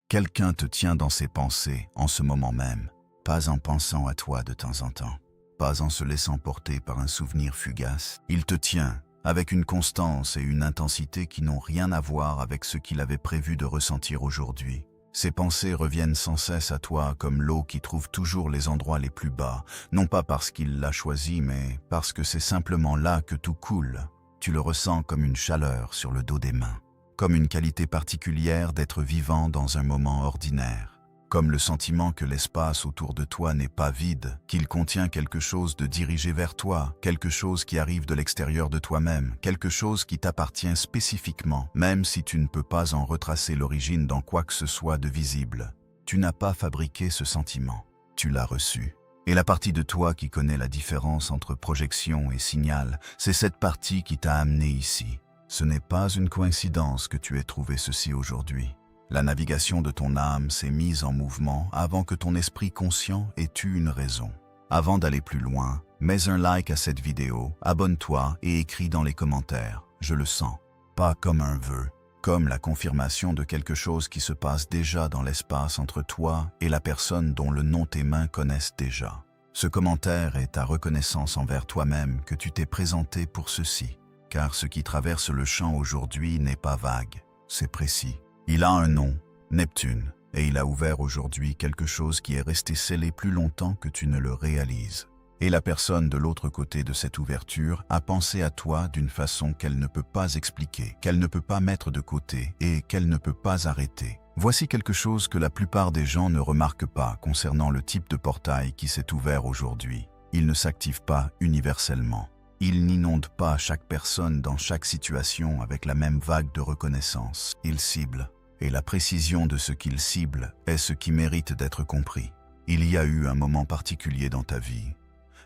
Quelqu'un te tient dans ses pensées en ce moment même, pas en pensant à toi de temps en temps, pas en se laissant porter par un souvenir fugace. Il te tient avec une constance et une intensité qui n'ont rien à voir avec ce qu'il avait prévu de ressentir aujourd'hui. Ses pensées reviennent sans cesse à toi comme l'eau qui trouve toujours les endroits les plus bas, non pas parce qu'il l'a choisi, mais parce que c'est simplement là que tout coule. Tu le ressens comme une chaleur sur le dos des mains, comme une qualité particulière d'être vivant dans un moment ordinaire, comme le sentiment que l'espace autour de toi n'est pas vide, qu'il contient quelque chose de dirigé vers toi, quelque chose qui arrive de l'extérieur de toi-même, quelque chose qui t'appartient spécifiquement, même si tu ne peux pas en retracer l'origine dans quoi que ce soit de visible. Tu n'as pas fabriqué ce sentiment, tu l'as reçu. Et la partie de toi qui connaît la différence entre projection et signal, c'est cette partie qui t'a amené ici. Ce n'est pas une coïncidence que tu aies trouvé ceci aujourd'hui. La navigation de ton âme s'est mise en mouvement avant que ton esprit conscient ait eu une raison. Avant d'aller plus loin, mets un like à cette vidéo, abonne-toi et écris dans les commentaires « Je le sens ». Pas comme un vœu, comme la confirmation de quelque chose qui se passe déjà dans l'espace entre toi et la personne dont le nom tes mains connaissent déjà. Ce commentaire est ta reconnaissance envers toi-même que tu t'es présenté pour ceci, car ce qui traverse le champ aujourd'hui n'est pas vague, c'est précis. Il a un nom, Neptune, et il a ouvert aujourd'hui quelque chose qui est resté scellé plus longtemps que tu ne le réalises. Et la personne de l'autre côté de cette ouverture a pensé à toi d'une façon qu'elle ne peut pas expliquer, qu'elle ne peut pas mettre de côté et qu'elle ne peut pas arrêter. Voici quelque chose que la plupart des gens ne remarquent pas concernant le type de portail qui s'est ouvert aujourd'hui. Il ne s'active pas universellement. Il n'inonde pas chaque personne dans chaque situation avec la même vague de reconnaissance. Il cible. Et la précision de ce qu'il cible est ce qui mérite d'être compris. Il y a eu un moment particulier dans ta vie.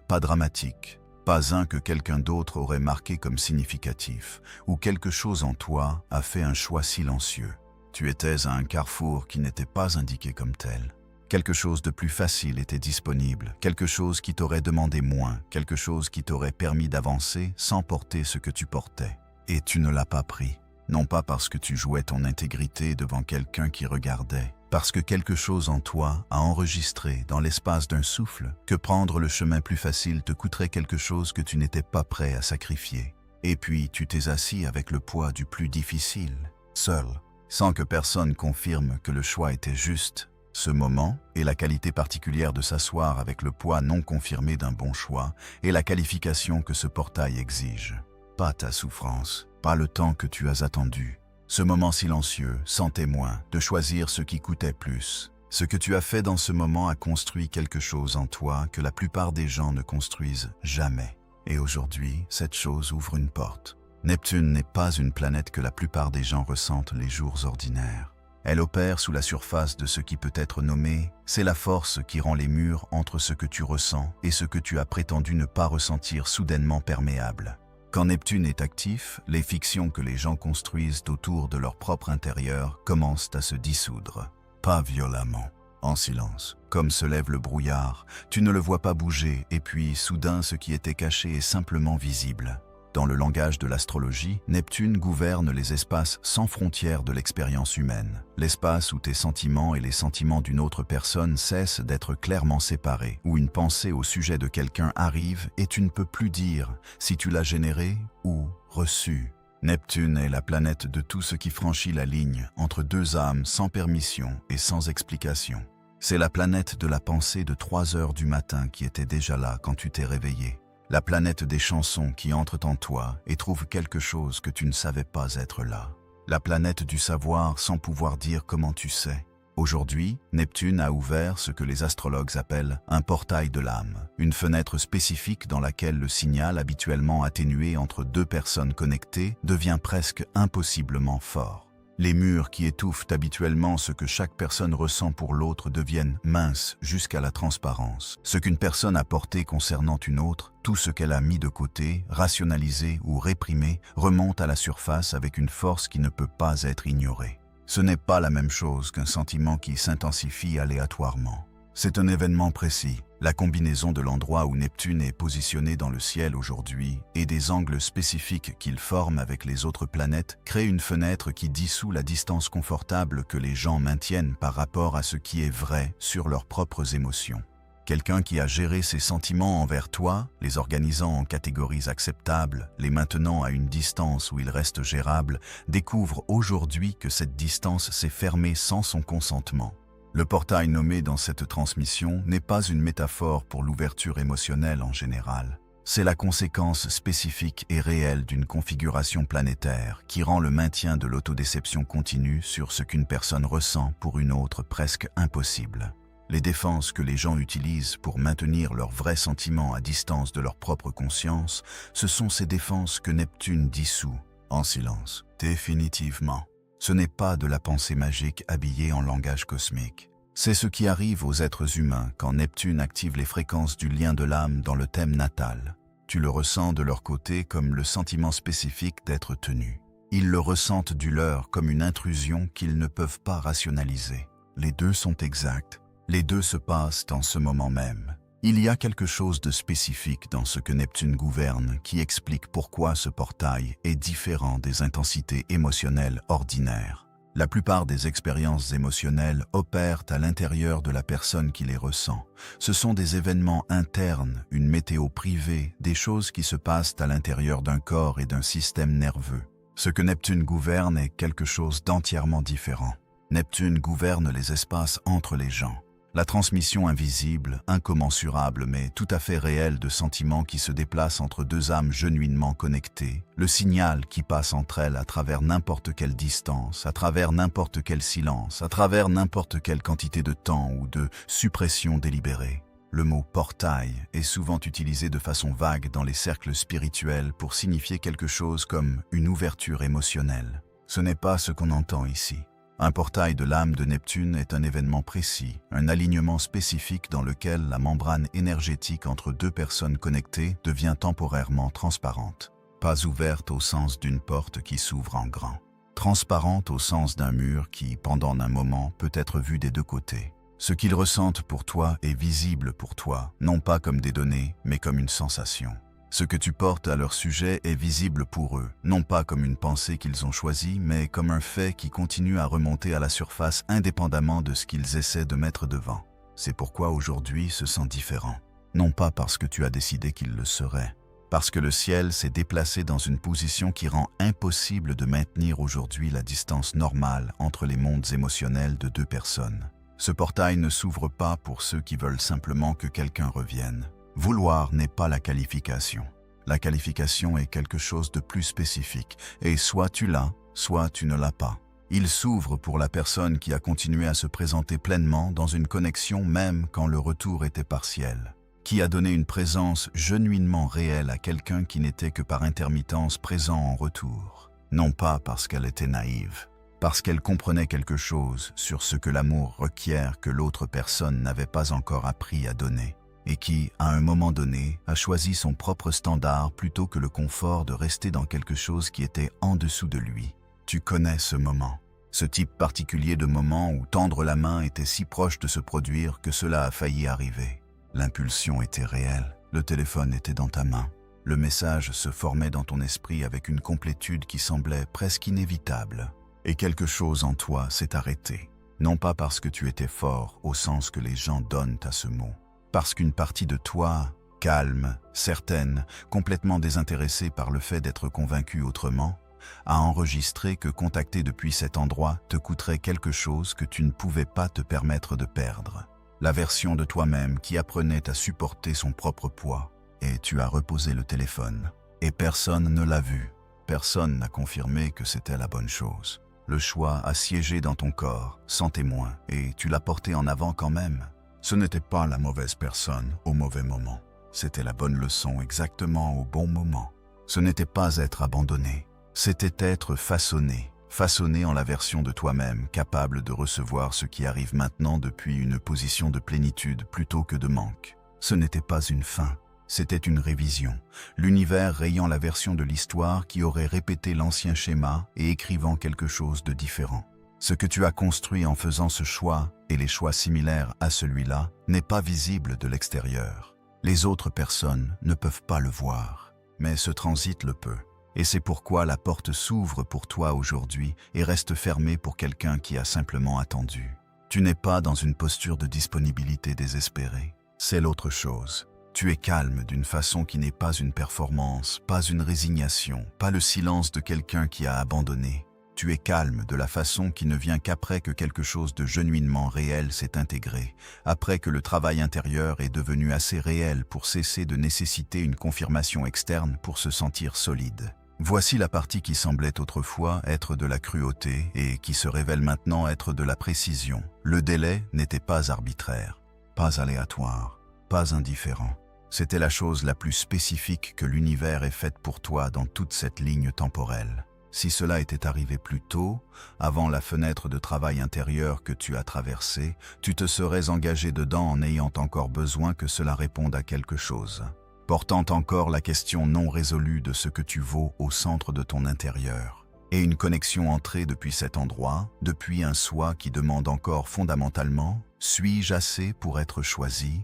Pas dramatique, pas un que quelqu'un d'autre aurait marqué comme significatif, où quelque chose en toi a fait un choix silencieux. Tu étais à un carrefour qui n'était pas indiqué comme tel. Quelque chose de plus facile était disponible, quelque chose qui t'aurait demandé moins, quelque chose qui t'aurait permis d'avancer sans porter ce que tu portais. Et tu ne l'as pas pris. Non pas parce que tu jouais ton intégrité devant quelqu'un qui regardait, parce que quelque chose en toi a enregistré dans l'espace d'un souffle que prendre le chemin plus facile te coûterait quelque chose que tu n'étais pas prêt à sacrifier. Et puis tu t'es assis avec le poids du plus difficile, seul, sans que personne confirme que le choix était juste. Ce moment et la qualité particulière de s'asseoir avec le poids non confirmé d'un bon choix et la qualification que ce portail exige. Pas ta souffrance, pas le temps que tu as attendu. Ce moment silencieux, sans témoin, de choisir ce qui coûtait plus. Ce que tu as fait dans ce moment a construit quelque chose en toi que la plupart des gens ne construisent jamais. Et aujourd'hui, cette chose ouvre une porte. Neptune n'est pas une planète que la plupart des gens ressentent les jours ordinaires. Elle opère sous la surface de ce qui peut être nommé, c'est la force qui rend les murs entre ce que tu ressens et ce que tu as prétendu ne pas ressentir soudainement perméable. Quand Neptune est actif, les fictions que les gens construisent autour de leur propre intérieur commencent à se dissoudre. Pas violemment, en silence. Comme se lève le brouillard, tu ne le vois pas bouger et puis soudain ce qui était caché est simplement visible. Dans le langage de l'astrologie, Neptune gouverne les espaces sans frontières de l'expérience humaine, l'espace où tes sentiments et les sentiments d'une autre personne cessent d'être clairement séparés, où une pensée au sujet de quelqu'un arrive et tu ne peux plus dire si tu l'as générée ou reçue. Neptune est la planète de tout ce qui franchit la ligne entre deux âmes sans permission et sans explication. C'est la planète de la pensée de 3 heures du matin qui était déjà là quand tu t'es réveillé. La planète des chansons qui entrent en toi et trouvent quelque chose que tu ne savais pas être là. La planète du savoir sans pouvoir dire comment tu sais. Aujourd'hui, Neptune a ouvert ce que les astrologues appellent un portail de l'âme, une fenêtre spécifique dans laquelle le signal habituellement atténué entre deux personnes connectées devient presque impossiblement fort. Les murs qui étouffent habituellement ce que chaque personne ressent pour l'autre deviennent minces jusqu'à la transparence. Ce qu'une personne a porté concernant une autre, tout ce qu'elle a mis de côté, rationalisé ou réprimé, remonte à la surface avec une force qui ne peut pas être ignorée. Ce n'est pas la même chose qu'un sentiment qui s'intensifie aléatoirement. C'est un événement précis, la combinaison de l'endroit où Neptune est positionné dans le ciel aujourd'hui et des angles spécifiques qu'il forme avec les autres planètes crée une fenêtre qui dissout la distance confortable que les gens maintiennent par rapport à ce qui est vrai sur leurs propres émotions. Quelqu'un qui a géré ses sentiments envers toi, les organisant en catégories acceptables, les maintenant à une distance où ils restent gérables, découvre aujourd'hui que cette distance s'est fermée sans son consentement. Le portail nommé dans cette transmission n'est pas une métaphore pour l'ouverture émotionnelle en général. C'est la conséquence spécifique et réelle d'une configuration planétaire qui rend le maintien de l'autodéception continue sur ce qu'une personne ressent pour une autre presque impossible. Les défenses que les gens utilisent pour maintenir leurs vrais sentiments à distance de leur propre conscience, ce sont ces défenses que Neptune dissout, en silence, définitivement. Ce n'est pas de la pensée magique habillée en langage cosmique. C'est ce qui arrive aux êtres humains quand Neptune active les fréquences du lien de l'âme dans le thème natal. Tu le ressens de leur côté comme le sentiment spécifique d'être tenu. Ils le ressentent du leur comme une intrusion qu'ils ne peuvent pas rationaliser. Les deux sont exacts. Les deux se passent en ce moment même. Il y a quelque chose de spécifique dans ce que Neptune gouverne qui explique pourquoi ce portail est différent des intensités émotionnelles ordinaires. La plupart des expériences émotionnelles opèrent à l'intérieur de la personne qui les ressent. Ce sont des événements internes, une météo privée, des choses qui se passent à l'intérieur d'un corps et d'un système nerveux. Ce que Neptune gouverne est quelque chose d'entièrement différent. Neptune gouverne les espaces entre les gens. La transmission invisible, incommensurable mais tout à fait réelle de sentiments qui se déplacent entre deux âmes genuinement connectées, le signal qui passe entre elles à travers n'importe quelle distance, à travers n'importe quel silence, à travers n'importe quelle quantité de temps ou de suppression délibérée. Le mot « portail » est souvent utilisé de façon vague dans les cercles spirituels pour signifier quelque chose comme une ouverture émotionnelle. Ce n'est pas ce qu'on entend ici. Un portail de l'âme de Neptune est un événement précis, un alignement spécifique dans lequel la membrane énergétique entre deux personnes connectées devient temporairement transparente. Pas ouverte au sens d'une porte qui s'ouvre en grand. Transparente au sens d'un mur qui, pendant un moment, peut être vu des deux côtés. Ce qu'ils ressentent pour toi est visible pour toi, non pas comme des données, mais comme une sensation. Ce que tu portes à leur sujet est visible pour eux, non pas comme une pensée qu'ils ont choisie, mais comme un fait qui continue à remonter à la surface indépendamment de ce qu'ils essaient de mettre devant. C'est pourquoi aujourd'hui se sent différent. Non pas parce que tu as décidé qu'il le serait, parce que le ciel s'est déplacé dans une position qui rend impossible de maintenir aujourd'hui la distance normale entre les mondes émotionnels de deux personnes. Ce portail ne s'ouvre pas pour ceux qui veulent simplement que quelqu'un revienne. Vouloir n'est pas la qualification. La qualification est quelque chose de plus spécifique, et soit tu l'as, soit tu ne l'as pas. Il s'ouvre pour la personne qui a continué à se présenter pleinement dans une connexion même quand le retour était partiel, qui a donné une présence genuinement réelle à quelqu'un qui n'était que par intermittence présent en retour. Non pas parce qu'elle était naïve, parce qu'elle comprenait quelque chose sur ce que l'amour requiert que l'autre personne n'avait pas encore appris à donner. Et qui, à un moment donné, a choisi son propre standard plutôt que le confort de rester dans quelque chose qui était en dessous de lui. Tu connais ce moment, ce type particulier de moment où tendre la main était si proche de se produire que cela a failli arriver. L'impulsion était réelle, le téléphone était dans ta main. Le message se formait dans ton esprit avec une complétude qui semblait presque inévitable. Et quelque chose en toi s'est arrêté, non pas parce que tu étais fort au sens que les gens donnent à ce mot, parce qu'une partie de toi, calme, certaine, complètement désintéressée par le fait d'être convaincue autrement, a enregistré que contacter depuis cet endroit te coûterait quelque chose que tu ne pouvais pas te permettre de perdre. La version de toi-même qui apprenait à supporter son propre poids. Et tu as reposé le téléphone. Et personne ne l'a vu. Personne n'a confirmé que c'était la bonne chose. Le choix a siégé dans ton corps, sans témoin, et tu l'as porté en avant quand même. Ce n'était pas la mauvaise personne au mauvais moment. C'était la bonne leçon exactement au bon moment. Ce n'était pas être abandonné. C'était être façonné. Façonné en la version de toi-même, capable de recevoir ce qui arrive maintenant depuis une position de plénitude plutôt que de manque. Ce n'était pas une fin. C'était une révision. L'univers rayant la version de l'histoire qui aurait répété l'ancien schéma et écrivant quelque chose de différent. Ce que tu as construit en faisant ce choix, et les choix similaires à celui-là, n'est pas visible de l'extérieur. Les autres personnes ne peuvent pas le voir, mais ce transit le peut. Et c'est pourquoi la porte s'ouvre pour toi aujourd'hui et reste fermée pour quelqu'un qui a simplement attendu. Tu n'es pas dans une posture de disponibilité désespérée. C'est l'autre chose. Tu es calme d'une façon qui n'est pas une performance, pas une résignation, pas le silence de quelqu'un qui a abandonné. Tu es calme de la façon qui ne vient qu'après que quelque chose de genuinement réel s'est intégré, après que le travail intérieur est devenu assez réel pour cesser de nécessiter une confirmation externe pour se sentir solide. Voici la partie qui semblait autrefois être de la cruauté et qui se révèle maintenant être de la précision. Le délai n'était pas arbitraire, pas aléatoire, pas indifférent. C'était la chose la plus spécifique que l'univers ait faite pour toi dans toute cette ligne temporelle. Si cela était arrivé plus tôt, avant la fenêtre de travail intérieur que tu as traversée, tu te serais engagé dedans en ayant encore besoin que cela réponde à quelque chose, portant encore la question non résolue de ce que tu vaux au centre de ton intérieur. Et une connexion entrée depuis cet endroit, depuis un soi qui demande encore fondamentalement « suis-je assez pour être choisi ?»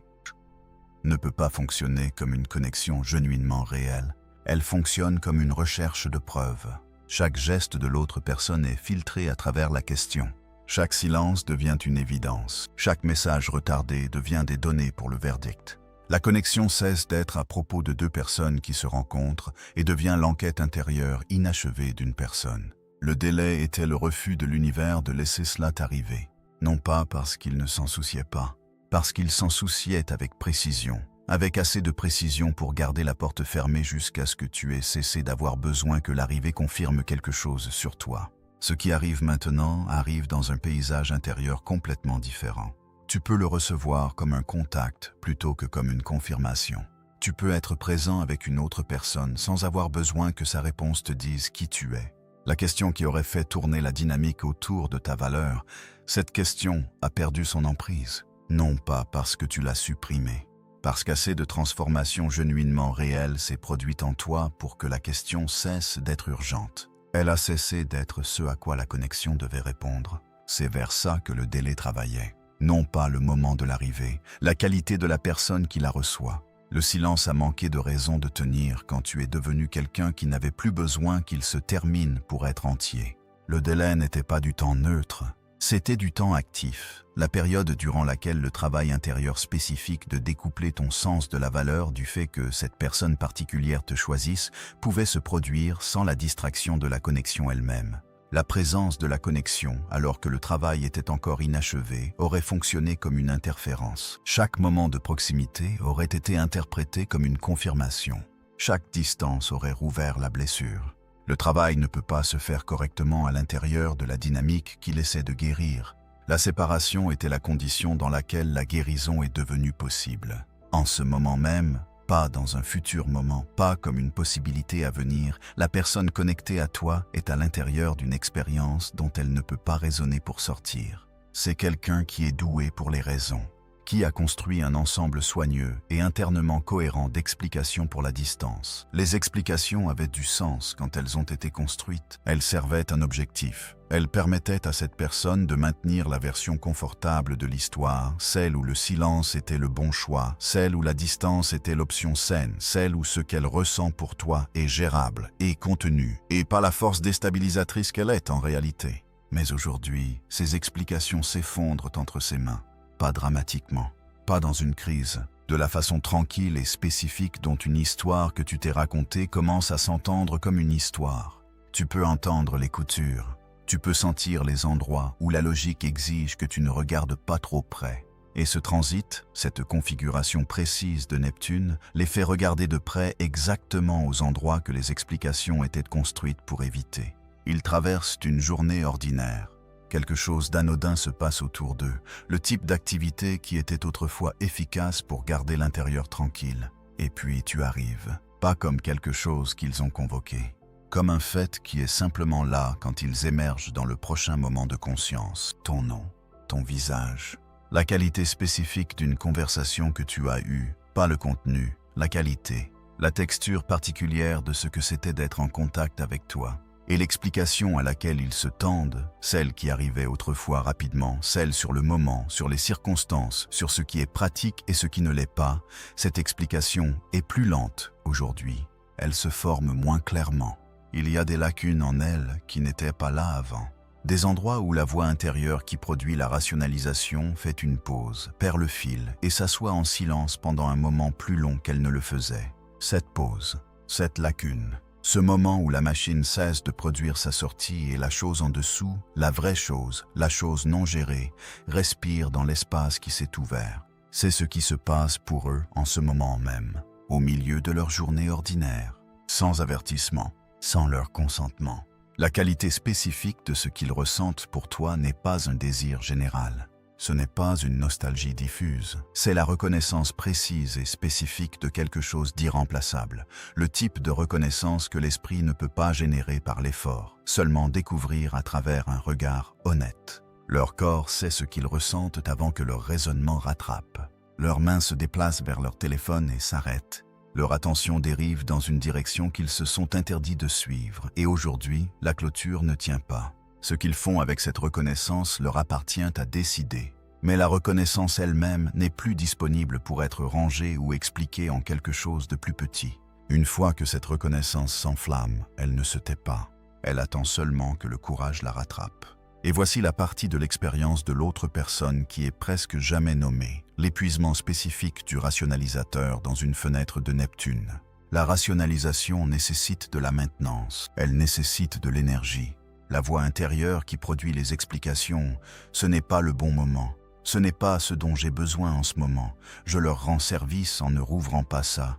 ne peut pas fonctionner comme une connexion genuinement réelle. Elle fonctionne comme une recherche de preuves. Chaque geste de l'autre personne est filtré à travers la question. Chaque silence devient une évidence. Chaque message retardé devient des données pour le verdict. La connexion cesse d'être à propos de deux personnes qui se rencontrent et devient l'enquête intérieure inachevée d'une personne. Le délai était le refus de l'univers de laisser cela t'arriver. Non pas parce qu'il ne s'en souciait pas, parce qu'il s'en souciait avec précision. Avec assez de précision pour garder la porte fermée jusqu'à ce que tu aies cessé d'avoir besoin que l'arrivée confirme quelque chose sur toi. Ce qui arrive maintenant arrive dans un paysage intérieur complètement différent. Tu peux le recevoir comme un contact plutôt que comme une confirmation. Tu peux être présent avec une autre personne sans avoir besoin que sa réponse te dise qui tu es. La question qui aurait fait tourner la dynamique autour de ta valeur, cette question a perdu son emprise. Non pas parce que tu l'as supprimée, parce qu'assez de transformation genuinement réelle s'est produite en toi pour que la question cesse d'être urgente. Elle a cessé d'être ce à quoi la connexion devait répondre. C'est vers ça que le délai travaillait. Non pas le moment de l'arrivée, la qualité de la personne qui la reçoit. Le silence a manqué de raison de tenir quand tu es devenu quelqu'un qui n'avait plus besoin qu'il se termine pour être entier. Le délai n'était pas du temps neutre. C'était du temps actif, la période durant laquelle le travail intérieur spécifique de découpler ton sens de la valeur du fait que cette personne particulière te choisisse pouvait se produire sans la distraction de la connexion elle-même. La présence de la connexion, alors que le travail était encore inachevé, aurait fonctionné comme une interférence. Chaque moment de proximité aurait été interprété comme une confirmation. Chaque distance aurait rouvert la blessure. Le travail ne peut pas se faire correctement à l'intérieur de la dynamique qu'il essaie de guérir. La séparation était la condition dans laquelle la guérison est devenue possible. En ce moment même, pas dans un futur moment, pas comme une possibilité à venir, la personne connectée à toi est à l'intérieur d'une expérience dont elle ne peut pas raisonner pour sortir. C'est quelqu'un qui est doué pour les raisons, qui a construit un ensemble soigneux et internement cohérent d'explications pour la distance. Les explications avaient du sens quand elles ont été construites. Elles servaient un objectif. Elles permettaient à cette personne de maintenir la version confortable de l'histoire, celle où le silence était le bon choix, celle où la distance était l'option saine, celle où ce qu'elle ressent pour toi est gérable et contenu, et pas la force déstabilisatrice qu'elle est en réalité. Mais aujourd'hui, ces explications s'effondrent entre ses mains. Pas dramatiquement, pas dans une crise, de la façon tranquille et spécifique dont une histoire que tu t'es racontée commence à s'entendre comme une histoire. Tu peux entendre les coutures, tu peux sentir les endroits où la logique exige que tu ne regardes pas trop près. Et ce transit, cette configuration précise de Neptune, les fait regarder de près exactement aux endroits que les explications étaient construites pour éviter. Ils traversent une journée ordinaire. Quelque chose d'anodin se passe autour d'eux, le type d'activité qui était autrefois efficace pour garder l'intérieur tranquille. Et puis tu arrives, pas comme quelque chose qu'ils ont convoqué, comme un fait qui est simplement là quand ils émergent dans le prochain moment de conscience. Ton nom, ton visage, la qualité spécifique d'une conversation que tu as eue, pas le contenu, la qualité, la texture particulière de ce que c'était d'être en contact avec toi. Et l'explication à laquelle ils se tendent, celle qui arrivait autrefois rapidement, celle sur le moment, sur les circonstances, sur ce qui est pratique et ce qui ne l'est pas, cette explication est plus lente aujourd'hui. Elle se forme moins clairement. Il y a des lacunes en elle qui n'étaient pas là avant. Des endroits où la voix intérieure qui produit la rationalisation fait une pause, perd le fil et s'assoit en silence pendant un moment plus long qu'elle ne le faisait. Cette pause, cette lacune, ce moment où la machine cesse de produire sa sortie et la chose en dessous, la vraie chose, la chose non gérée, respire dans l'espace qui s'est ouvert. C'est ce qui se passe pour eux en ce moment même, au milieu de leur journée ordinaire, sans avertissement, sans leur consentement. La qualité spécifique de ce qu'ils ressentent pour toi n'est pas un désir général. Ce n'est pas une nostalgie diffuse, c'est la reconnaissance précise et spécifique de quelque chose d'irremplaçable, le type de reconnaissance que l'esprit ne peut pas générer par l'effort, seulement découvrir à travers un regard honnête. Leur corps sait ce qu'ils ressentent avant que leur raisonnement rattrape. Leurs mains se déplacent vers leur téléphone et s'arrêtent. Leur attention dérive dans une direction qu'ils se sont interdits de suivre, et aujourd'hui, la clôture ne tient pas. Ce qu'ils font avec cette reconnaissance leur appartient à décider. Mais la reconnaissance elle-même n'est plus disponible pour être rangée ou expliquée en quelque chose de plus petit. Une fois que cette reconnaissance s'enflamme, elle ne se tait pas. Elle attend seulement que le courage la rattrape. Et voici la partie de l'expérience de l'autre personne qui est presque jamais nommée, l'épuisement spécifique du rationalisateur dans une fenêtre de Neptune. La rationalisation nécessite de la maintenance, elle nécessite de l'énergie. La voix intérieure qui produit les explications, ce n'est pas le bon moment. Ce n'est pas ce dont j'ai besoin en ce moment. Je leur rends service en ne rouvrant pas ça.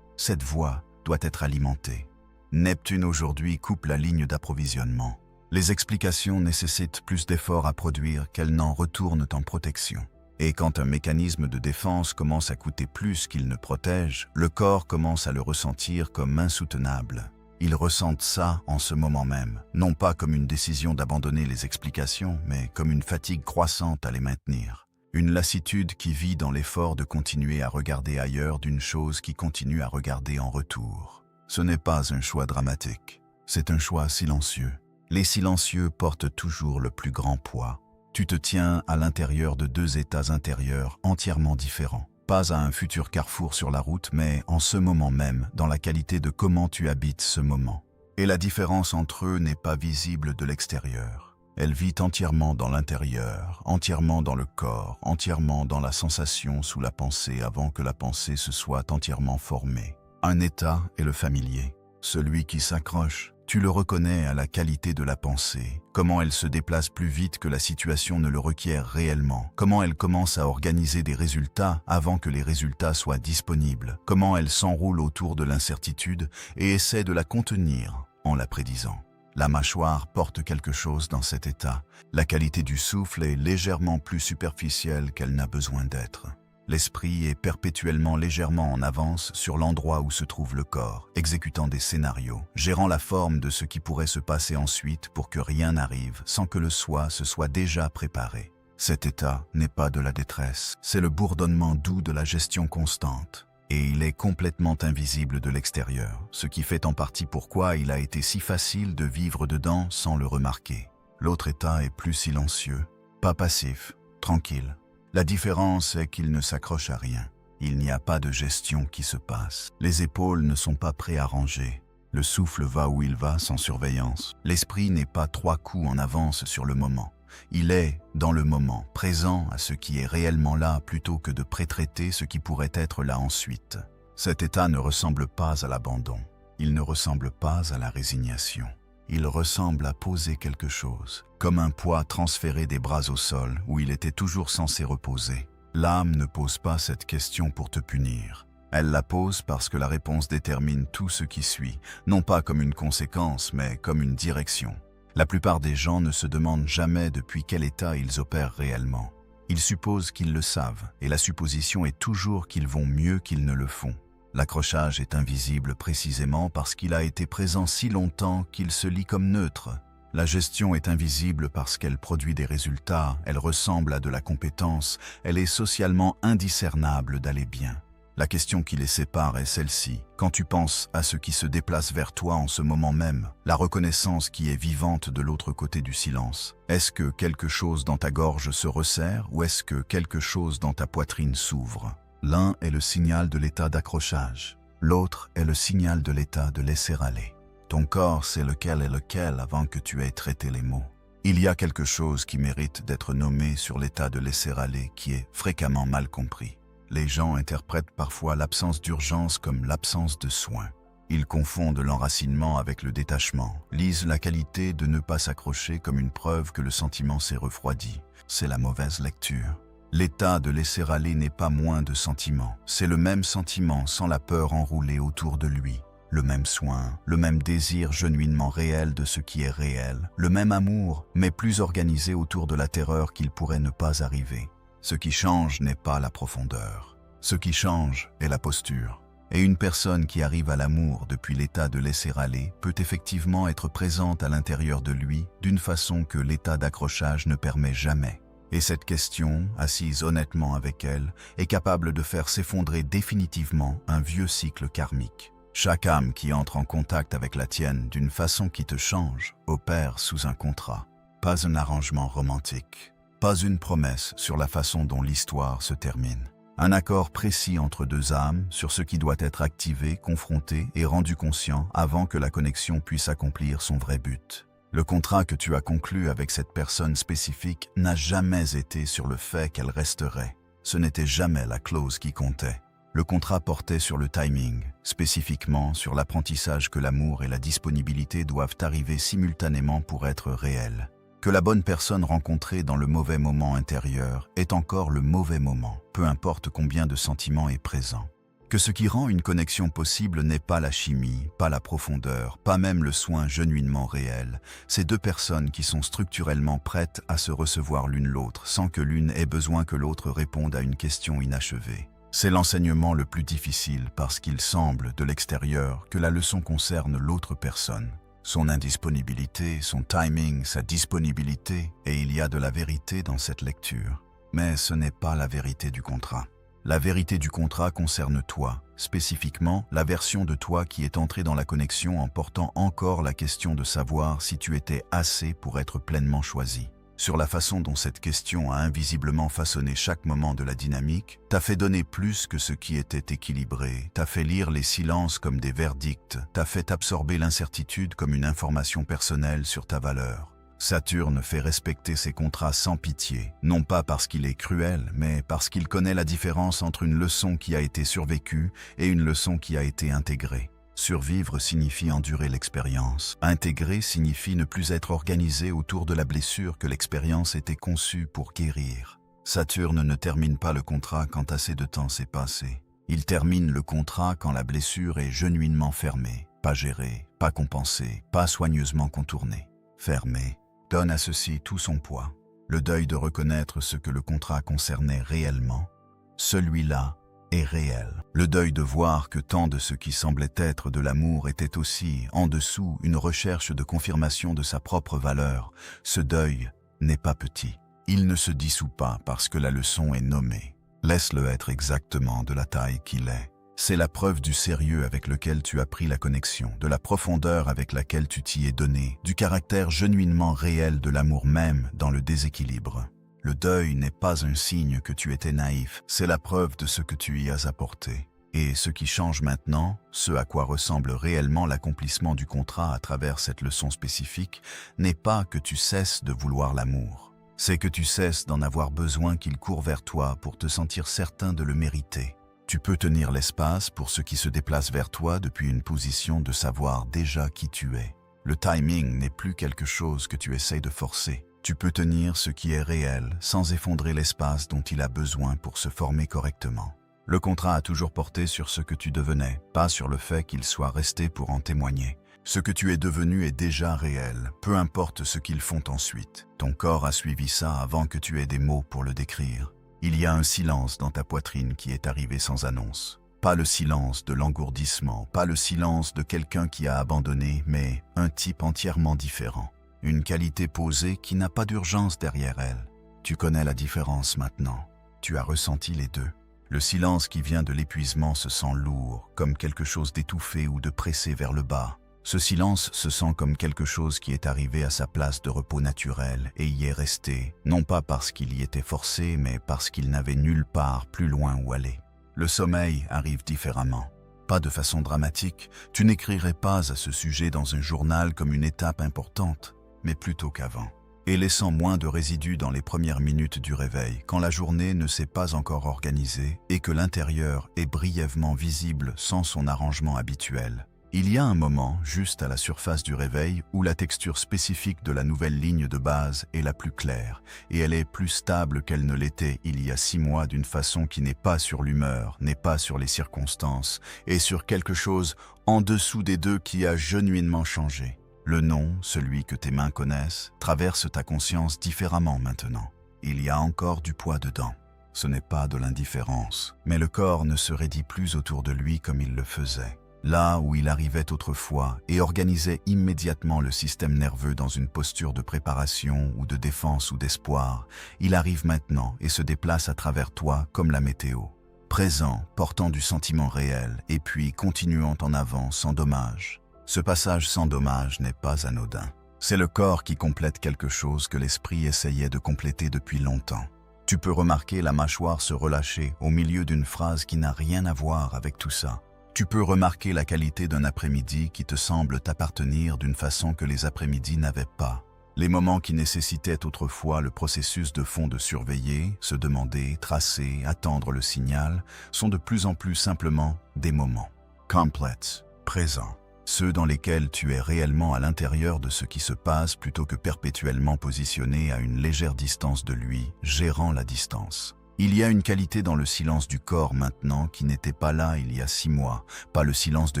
Cette voix doit être alimentée. Neptune aujourd'hui coupe la ligne d'approvisionnement. Les explications nécessitent plus d'efforts à produire qu'elles n'en retournent en protection. Et quand un mécanisme de défense commence à coûter plus qu'il ne protège, le corps commence à le ressentir comme insoutenable. Ils ressentent ça en ce moment même, non pas comme une décision d'abandonner les explications, mais comme une fatigue croissante à les maintenir. Une lassitude qui vit dans l'effort de continuer à regarder ailleurs d'une chose qui continue à regarder en retour. Ce n'est pas un choix dramatique, c'est un choix silencieux. Les silencieux portent toujours le plus grand poids. Tu te tiens à l'intérieur de deux états intérieurs entièrement différents. Pas à un futur carrefour sur la route, mais en ce moment même, dans la qualité de comment tu habites ce moment. Et la différence entre eux n'est pas visible de l'extérieur. Elle vit entièrement dans l'intérieur, entièrement dans le corps, entièrement dans la sensation sous la pensée avant que la pensée se soit entièrement formée. Un état est le familier, celui qui s'accroche. Tu le reconnais à la qualité de la pensée, comment elle se déplace plus vite que la situation ne le requiert réellement, comment elle commence à organiser des résultats avant que les résultats soient disponibles, comment elle s'enroule autour de l'incertitude et essaie de la contenir en la prédisant. La mâchoire porte quelque chose dans cet état. La qualité du souffle est légèrement plus superficielle qu'elle n'a besoin d'être. L'esprit est perpétuellement légèrement en avance sur l'endroit où se trouve le corps, exécutant des scénarios, gérant la forme de ce qui pourrait se passer ensuite pour que rien n'arrive sans que le soi se soit déjà préparé. Cet état n'est pas de la détresse, c'est le bourdonnement doux de la gestion constante. Et il est complètement invisible de l'extérieur, ce qui fait en partie pourquoi il a été si facile de vivre dedans sans le remarquer. L'autre état est plus silencieux, pas passif, tranquille. La différence est qu'il ne s'accroche à rien. Il n'y a pas de gestion qui se passe. Les épaules ne sont pas préarrangées. Le souffle va où il va sans surveillance. L'esprit n'est pas 3 coups en avance sur le moment. Il est, dans le moment, présent à ce qui est réellement là plutôt que de pré-traiter ce qui pourrait être là ensuite. Cet état ne ressemble pas à l'abandon. Il ne ressemble pas à la résignation. Il ressemble à poser quelque chose, comme un poids transféré des bras au sol où il était toujours censé reposer. L'âme ne pose pas cette question pour te punir. Elle la pose parce que la réponse détermine tout ce qui suit, non pas comme une conséquence, mais comme une direction. La plupart des gens ne se demandent jamais depuis quel état ils opèrent réellement. Ils supposent qu'ils le savent, et la supposition est toujours qu'ils vont mieux qu'ils ne le font. L'accrochage est invisible précisément parce qu'il a été présent si longtemps qu'il se lit comme neutre. La gestion est invisible parce qu'elle produit des résultats, elle ressemble à de la compétence, elle est socialement indiscernable d'aller bien. La question qui les sépare est celle-ci. Quand tu penses à ce qui se déplace vers toi en ce moment même, la reconnaissance qui est vivante de l'autre côté du silence, est-ce que quelque chose dans ta gorge se resserre ou est-ce que quelque chose dans ta poitrine s'ouvre? L'un est le signal de l'état d'accrochage, l'autre est le signal de l'état de laisser aller. Ton corps sait lequel est lequel avant que tu aies traité les mots. Il y a quelque chose qui mérite d'être nommé sur l'état de laisser aller qui est fréquemment mal compris. Les gens interprètent parfois l'absence d'urgence comme l'absence de soin. Ils confondent l'enracinement avec le détachement, lisent la qualité de ne pas s'accrocher comme une preuve que le sentiment s'est refroidi. C'est la mauvaise lecture. L'état de laisser aller n'est pas moins de sentiment. C'est le même sentiment sans la peur enroulée autour de lui. Le même soin, le même désir genuinement réel de ce qui est réel, le même amour, mais plus organisé autour de la terreur qu'il pourrait ne pas arriver. Ce qui change n'est pas la profondeur. Ce qui change est la posture. Et une personne qui arrive à l'amour depuis l'état de laisser aller peut effectivement être présente à l'intérieur de lui d'une façon que l'état d'accrochage ne permet jamais. Et cette question, assise honnêtement avec elle, est capable de faire s'effondrer définitivement un vieux cycle karmique. Chaque âme qui entre en contact avec la tienne d'une façon qui te change opère sous un contrat, pas un arrangement romantique. Pas une promesse sur la façon dont l'histoire se termine. Un accord précis entre deux âmes sur ce qui doit être activé, confronté et rendu conscient avant que la connexion puisse accomplir son vrai but. Le contrat que tu as conclu avec cette personne spécifique n'a jamais été sur le fait qu'elle resterait. Ce n'était jamais la clause qui comptait. Le contrat portait sur le timing, spécifiquement sur l'apprentissage que l'amour et la disponibilité doivent arriver simultanément pour être réels. Que la bonne personne rencontrée dans le mauvais moment intérieur est encore le mauvais moment, peu importe combien de sentiments est présent. Que ce qui rend une connexion possible n'est pas la chimie, pas la profondeur, pas même le soin genuinement réel. C'est deux personnes qui sont structurellement prêtes à se recevoir l'une l'autre sans que l'une ait besoin que l'autre réponde à une question inachevée. C'est l'enseignement le plus difficile parce qu'il semble, de l'extérieur, que la leçon concerne l'autre personne. Son indisponibilité, son timing, sa disponibilité, et il y a de la vérité dans cette lecture. Mais ce n'est pas la vérité du contrat. La vérité du contrat concerne toi, spécifiquement la version de toi qui est entrée dans la connexion en portant encore la question de savoir si tu étais assez pour être pleinement choisi. Sur la façon dont cette question a invisiblement façonné chaque moment de la dynamique, t'a fait donner plus que ce qui était équilibré, t'a fait lire les silences comme des verdicts, t'a fait absorber l'incertitude comme une information personnelle sur ta valeur. Saturne fait respecter ses contrats sans pitié, non pas parce qu'il est cruel, mais parce qu'il connaît la différence entre une leçon qui a été survécue et une leçon qui a été intégrée. Survivre signifie endurer l'expérience. Intégrer signifie ne plus être organisé autour de la blessure que l'expérience était conçue pour guérir. Saturne ne termine pas le contrat quand assez de temps s'est passé. Il termine le contrat quand la blessure est genuinement fermée, pas gérée, pas compensée, pas soigneusement contournée. Fermée donne à ceci tout son poids. Le deuil de reconnaître ce que le contrat concernait réellement. Celui-là est réel. Le deuil de voir que tant de ce qui semblait être de l'amour était aussi, en dessous, une recherche de confirmation de sa propre valeur. Ce deuil n'est pas petit. Il ne se dissout pas parce que la leçon est nommée. Laisse-le être exactement de la taille qu'il est. C'est la preuve du sérieux avec lequel tu as pris la connexion, de la profondeur avec laquelle tu t'y es donné, du caractère genuinement réel de l'amour même dans le déséquilibre. Le deuil n'est pas un signe que tu étais naïf, c'est la preuve de ce que tu y as apporté. Et ce qui change maintenant, ce à quoi ressemble réellement l'accomplissement du contrat à travers cette leçon spécifique, n'est pas que tu cesses de vouloir l'amour. C'est que tu cesses d'en avoir besoin qu'il court vers toi pour te sentir certain de le mériter. Tu peux tenir l'espace pour ce qui se déplace vers toi depuis une position de savoir déjà qui tu es. Le timing n'est plus quelque chose que tu essayes de forcer. Tu peux tenir ce qui est réel sans effondrer l'espace dont il a besoin pour se former correctement. Le contrat a toujours porté sur ce que tu devenais, pas sur le fait qu'il soit resté pour en témoigner. Ce que tu es devenu est déjà réel, peu importe ce qu'ils font ensuite. Ton corps a suivi ça avant que tu aies des mots pour le décrire. Il y a un silence dans ta poitrine qui est arrivé sans annonce. Pas le silence de l'engourdissement, pas le silence de quelqu'un qui a abandonné, mais un type entièrement différent. Une qualité posée qui n'a pas d'urgence derrière elle. Tu connais la différence maintenant. Tu as ressenti les deux. Le silence qui vient de l'épuisement se sent lourd, comme quelque chose d'étouffé ou de pressé vers le bas. Ce silence se sent comme quelque chose qui est arrivé à sa place de repos naturel et y est resté, non pas parce qu'il y était forcé, mais parce qu'il n'avait nulle part plus loin où aller. Le sommeil arrive différemment. Pas de façon dramatique, tu n'écrirais pas à ce sujet dans un journal comme une étape importante, mais plutôt qu'avant. Et laissant moins de résidus dans les premières minutes du réveil, quand la journée ne s'est pas encore organisée et que l'intérieur est brièvement visible sans son arrangement habituel. Il y a un moment, juste à la surface du réveil, où la texture spécifique de la nouvelle ligne de base est la plus claire, et elle est plus stable qu'elle ne l'était il y a 6 mois d'une façon qui n'est pas sur l'humeur, n'est pas sur les circonstances, et sur quelque chose en dessous des deux qui a genuinement changé. Le nom, celui que tes mains connaissent, traverse ta conscience différemment maintenant. Il y a encore du poids dedans. Ce n'est pas de l'indifférence, mais le corps ne se raidit plus autour de lui comme il le faisait. Là où il arrivait autrefois et organisait immédiatement le système nerveux dans une posture de préparation ou de défense ou d'espoir, il arrive maintenant et se déplace à travers toi comme la météo. Présent, portant du sentiment réel et puis continuant en avant sans dommage. Ce passage sans dommage n'est pas anodin. C'est le corps qui complète quelque chose que l'esprit essayait de compléter depuis longtemps. Tu peux remarquer la mâchoire se relâcher au milieu d'une phrase qui n'a rien à voir avec tout ça. Tu peux remarquer la qualité d'un après-midi qui te semble t'appartenir d'une façon que les après-midi n'avaient pas. Les moments qui nécessitaient autrefois le processus de fond de surveiller, se demander, tracer, attendre le signal, sont de plus en plus simplement des moments. Complets, présents. Ceux dans lesquels tu es réellement à l'intérieur de ce qui se passe plutôt que perpétuellement positionné à une légère distance de lui, gérant la distance. Il y a une qualité dans le silence du corps maintenant qui n'était pas là il y a 6 mois. Pas le silence de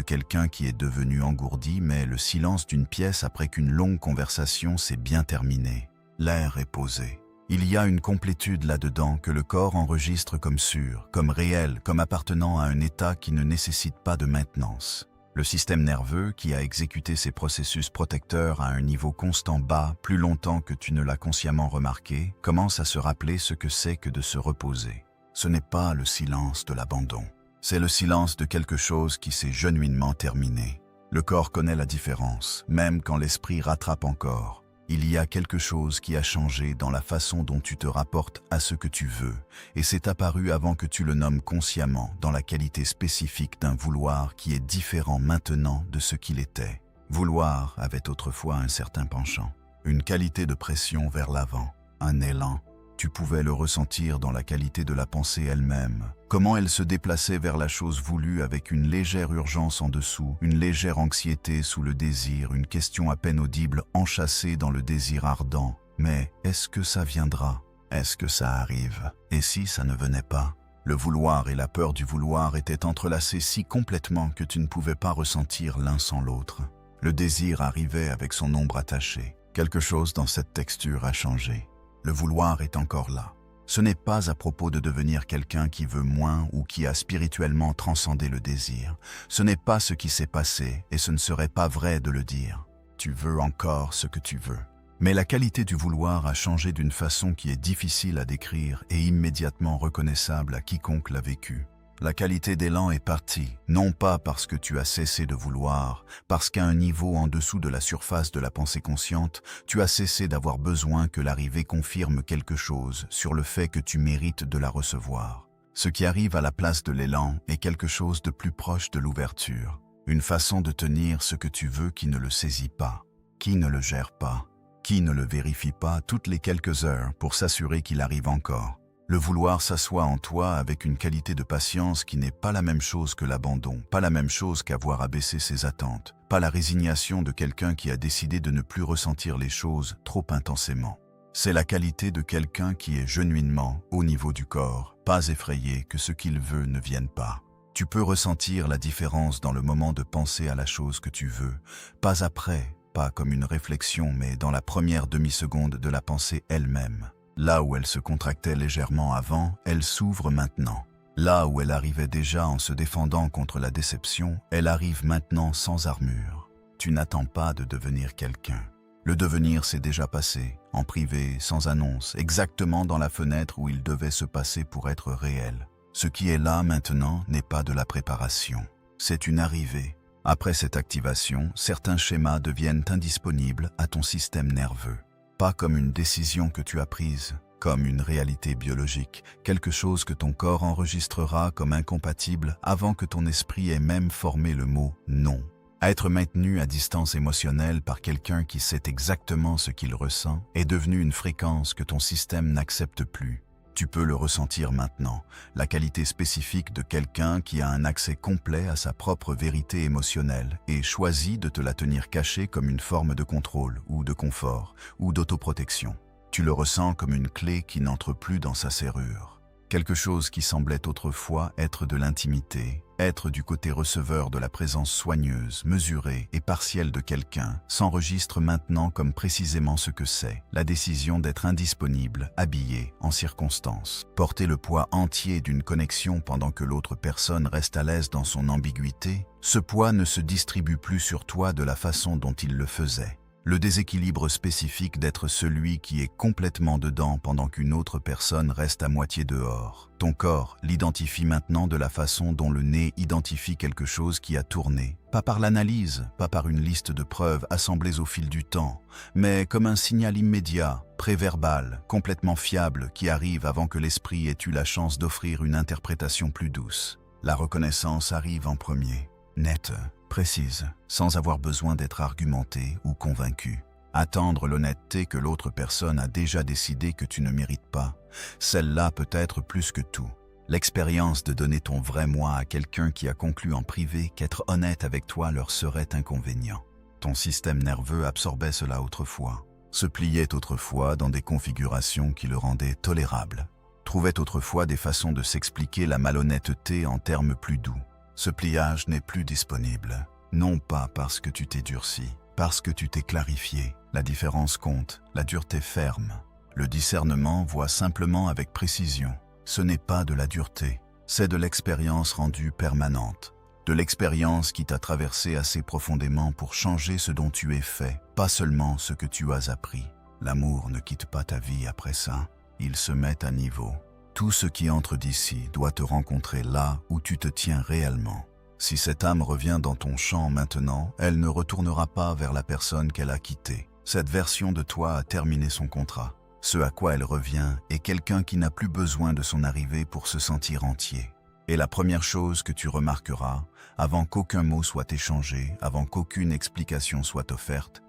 quelqu'un qui est devenu engourdi, mais le silence d'une pièce après qu'une longue conversation s'est bien terminée. L'air est posé. Il y a une complétude là-dedans que le corps enregistre comme sûr, comme réel, comme appartenant à un état qui ne nécessite pas de maintenance. Le système nerveux, qui a exécuté ses processus protecteurs à un niveau constant bas plus longtemps que tu ne l'as consciemment remarqué, commence à se rappeler ce que c'est que de se reposer. Ce n'est pas le silence de l'abandon. C'est le silence de quelque chose qui s'est genuinement terminé. Le corps connaît la différence, même quand l'esprit rattrape encore. Il y a quelque chose qui a changé dans la façon dont tu te rapportes à ce que tu veux, et c'est apparu avant que tu le nommes consciemment dans la qualité spécifique d'un vouloir qui est différent maintenant de ce qu'il était. Vouloir avait autrefois un certain penchant, une qualité de pression vers l'avant, un élan. Tu pouvais le ressentir dans la qualité de la pensée elle-même, comment elle se déplaçait vers la chose voulue avec une légère urgence en dessous, une légère anxiété sous le désir, une question à peine audible enchâssée dans le désir ardent. Mais est-ce que ça viendra? Est-ce que ça arrive? Et si ça ne venait pas? Le vouloir et la peur du vouloir étaient entrelacés si complètement que tu ne pouvais pas ressentir l'un sans l'autre. Le désir arrivait avec son ombre attachée. Quelque chose dans cette texture a changé. Le vouloir est encore là. Ce n'est pas à propos de devenir quelqu'un qui veut moins ou qui a spirituellement transcendé le désir. Ce n'est pas ce qui s'est passé et ce ne serait pas vrai de le dire. Tu veux encore ce que tu veux. Mais la qualité du vouloir a changé d'une façon qui est difficile à décrire et immédiatement reconnaissable à quiconque l'a vécu. La qualité d'élan est partie, non pas parce que tu as cessé de vouloir, parce qu'à un niveau en dessous de la surface de la pensée consciente, tu as cessé d'avoir besoin que l'arrivée confirme quelque chose sur le fait que tu mérites de la recevoir. Ce qui arrive à la place de l'élan est quelque chose de plus proche de l'ouverture, une façon de tenir ce que tu veux qui ne le saisit pas, qui ne le gère pas, qui ne le vérifie pas toutes les quelques heures pour s'assurer qu'il arrive encore. Le vouloir s'assoit en toi avec une qualité de patience qui n'est pas la même chose que l'abandon, pas la même chose qu'avoir abaissé ses attentes, pas la résignation de quelqu'un qui a décidé de ne plus ressentir les choses trop intensément. C'est la qualité de quelqu'un qui est genuinement, au niveau du corps, pas effrayé que ce qu'il veut ne vienne pas. Tu peux ressentir la différence dans le moment de penser à la chose que tu veux, pas après, pas comme une réflexion, mais dans la première demi-seconde de la pensée elle-même. Là où elle se contractait légèrement avant, elle s'ouvre maintenant. Là où elle arrivait déjà en se défendant contre la déception, elle arrive maintenant sans armure. Tu n'attends pas de devenir quelqu'un. Le devenir s'est déjà passé, en privé, sans annonce, exactement dans la fenêtre où il devait se passer pour être réel. Ce qui est là maintenant n'est pas de la préparation, c'est une arrivée. Après cette activation, certains schémas deviennent indisponibles à ton système nerveux. Pas comme une décision que tu as prise, comme une réalité biologique, quelque chose que ton corps enregistrera comme incompatible avant que ton esprit ait même formé le mot « non ». Être maintenu à distance émotionnelle par quelqu'un qui sait exactement ce qu'il ressent est devenu une fréquence que ton système n'accepte plus. Tu peux le ressentir maintenant, la qualité spécifique de quelqu'un qui a un accès complet à sa propre vérité émotionnelle et choisit de te la tenir cachée comme une forme de contrôle ou de confort ou d'autoprotection. Tu le ressens comme une clé qui n'entre plus dans sa serrure. Quelque chose qui semblait autrefois être de l'intimité, être du côté receveur de la présence soigneuse, mesurée et partielle de quelqu'un, s'enregistre maintenant comme précisément ce que c'est, la décision d'être indisponible, habillé, en circonstance. Porter le poids entier d'une connexion pendant que l'autre personne reste à l'aise dans son ambiguïté, ce poids ne se distribue plus sur toi de la façon dont il le faisait. Le déséquilibre spécifique d'être celui qui est complètement dedans pendant qu'une autre personne reste à moitié dehors. Ton corps l'identifie maintenant de la façon dont le nez identifie quelque chose qui a tourné, pas par l'analyse, pas par une liste de preuves assemblées au fil du temps, mais comme un signal immédiat, préverbal, complètement fiable qui arrive avant que l'esprit ait eu la chance d'offrir une interprétation plus douce. La reconnaissance arrive en premier, nette, précise, sans avoir besoin d'être argumenté ou convaincu. Attendre l'honnêteté que l'autre personne a déjà décidé que tu ne mérites pas, celle-là peut être plus que tout. L'expérience de donner ton vrai moi à quelqu'un qui a conclu en privé qu'être honnête avec toi leur serait inconvénient. Ton système nerveux absorbait cela autrefois, se pliait autrefois dans des configurations qui le rendaient tolérable, trouvait autrefois des façons de s'expliquer la malhonnêteté en termes plus doux. Ce pliage n'est plus disponible, non pas parce que tu t'es durci, parce que tu t'es clarifié. La différence compte, la dureté ferme. Le discernement voit simplement avec précision. Ce n'est pas de la dureté, c'est de l'expérience rendue permanente. De l'expérience qui t'a traversé assez profondément pour changer ce dont tu es fait, pas seulement ce que tu as appris. L'amour ne quitte pas ta vie après ça, il se met à niveau. Tout ce qui entre d'ici doit te rencontrer là où tu te tiens réellement. Si cette âme revient dans ton champ maintenant, elle ne retournera pas vers la personne qu'elle a quittée. Cette version de toi a terminé son contrat. Ce à quoi elle revient est quelqu'un qui n'a plus besoin de son arrivée pour se sentir entier. Et la première chose que tu remarqueras, avant qu'aucun mot soit échangé, avant qu'aucune explication soit offerte,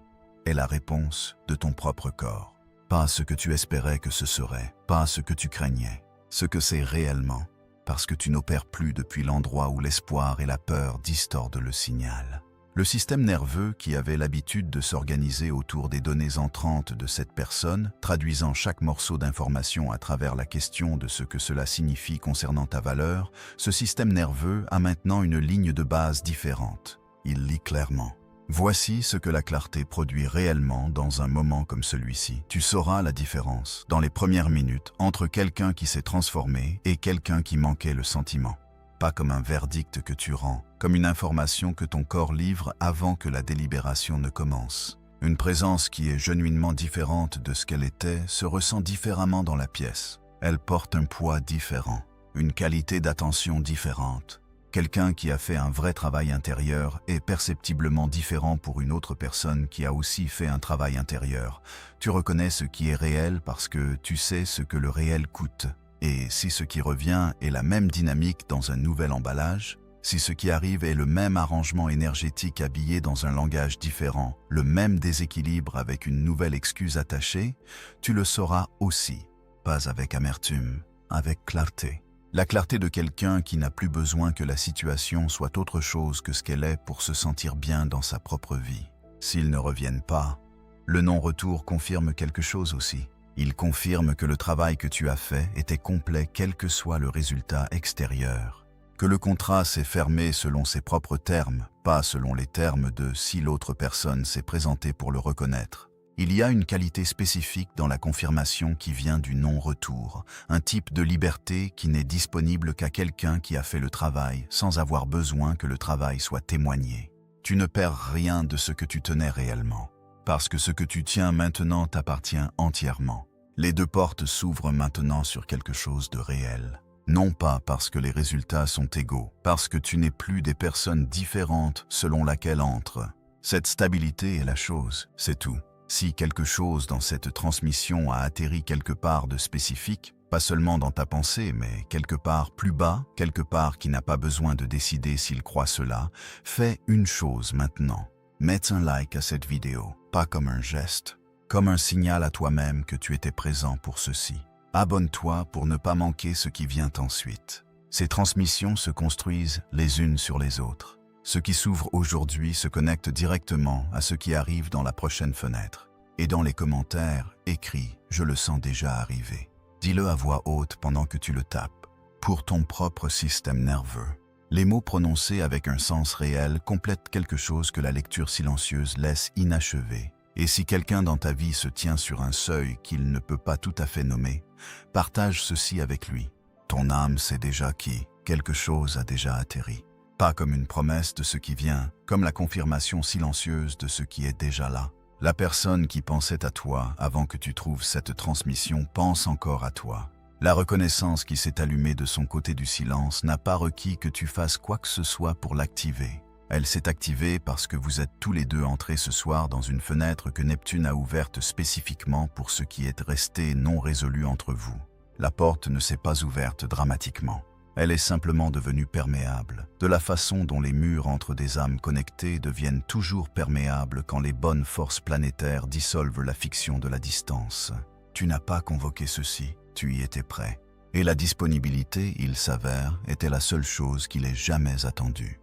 est la réponse de ton propre corps. Pas ce que tu espérais que ce serait, pas ce que tu craignais. Ce que c'est réellement, parce que tu n'opères plus depuis l'endroit où l'espoir et la peur distordent le signal. Le système nerveux, qui avait l'habitude de s'organiser autour des données entrantes de cette personne, traduisant chaque morceau d'information à travers la question de ce que cela signifie concernant ta valeur, ce système nerveux a maintenant une ligne de base différente. Il lit clairement. Voici ce que la clarté produit réellement dans un moment comme celui-ci. Tu sauras la différence, dans les premières minutes, entre quelqu'un qui s'est transformé et quelqu'un qui manquait le sentiment. Pas comme un verdict que tu rends, comme une information que ton corps livre avant que la délibération ne commence. Une présence qui est genuinement différente de ce qu'elle était se ressent différemment dans la pièce. Elle porte un poids différent, une qualité d'attention différente. Quelqu'un qui a fait un vrai travail intérieur est perceptiblement différent pour une autre personne qui a aussi fait un travail intérieur. Tu reconnais ce qui est réel parce que tu sais ce que le réel coûte. Et si ce qui revient est la même dynamique dans un nouvel emballage, si ce qui arrive est le même arrangement énergétique habillé dans un langage différent, le même déséquilibre avec une nouvelle excuse attachée, tu le sauras aussi, pas avec amertume, avec clarté. La clarté de quelqu'un qui n'a plus besoin que la situation soit autre chose que ce qu'elle est pour se sentir bien dans sa propre vie. S'ils ne reviennent pas, le non-retour confirme quelque chose aussi. Il confirme que le travail que tu as fait était complet quel que soit le résultat extérieur. Que le contrat s'est fermé selon ses propres termes, pas selon les termes de si l'autre personne s'est présentée pour le reconnaître. Il y a une qualité spécifique dans la confirmation qui vient du non-retour, un type de liberté qui n'est disponible qu'à quelqu'un qui a fait le travail sans avoir besoin que le travail soit témoigné. Tu ne perds rien de ce que tu tenais réellement, parce que ce que tu tiens maintenant t'appartient entièrement. Les deux portes s'ouvrent maintenant sur quelque chose de réel. Non pas parce que les résultats sont égaux, parce que tu n'es plus des personnes différentes selon laquelle entre. Cette stabilité est la chose, c'est tout. Si quelque chose dans cette transmission a atterri quelque part de spécifique, pas seulement dans ta pensée, mais quelque part plus bas, quelque part qui n'a pas besoin de décider s'il croit cela, fais une chose maintenant. Mets un like à cette vidéo, pas comme un geste, comme un signal à toi-même que tu étais présent pour ceci. Abonne-toi pour ne pas manquer ce qui vient ensuite. Ces transmissions se construisent les unes sur les autres. Ce qui s'ouvre aujourd'hui se connecte directement à ce qui arrive dans la prochaine fenêtre. Et dans les commentaires, écris « Je le sens déjà arriver ». Dis-le à voix haute pendant que tu le tapes. Pour ton propre système nerveux. Les mots prononcés avec un sens réel complètent quelque chose que la lecture silencieuse laisse inachevé. Et si quelqu'un dans ta vie se tient sur un seuil qu'il ne peut pas tout à fait nommer, partage ceci avec lui. Ton âme sait déjà qui, quelque chose a déjà atterri. Pas comme une promesse de ce qui vient, comme la confirmation silencieuse de ce qui est déjà là. La personne qui pensait à toi avant que tu trouves cette transmission pense encore à toi. La reconnaissance qui s'est allumée de son côté du silence n'a pas requis que tu fasses quoi que ce soit pour l'activer. Elle s'est activée parce que vous êtes tous les deux entrés ce soir dans une fenêtre que Neptune a ouverte spécifiquement pour ce qui est resté non résolu entre vous. La porte ne s'est pas ouverte dramatiquement. Elle est simplement devenue perméable, de la façon dont les murs entre des âmes connectées deviennent toujours perméables quand les bonnes forces planétaires dissolvent la fiction de la distance. Tu n'as pas convoqué ceci, tu y étais prêt. Et la disponibilité, il s'avère, était la seule chose qu'il ait jamais attendue.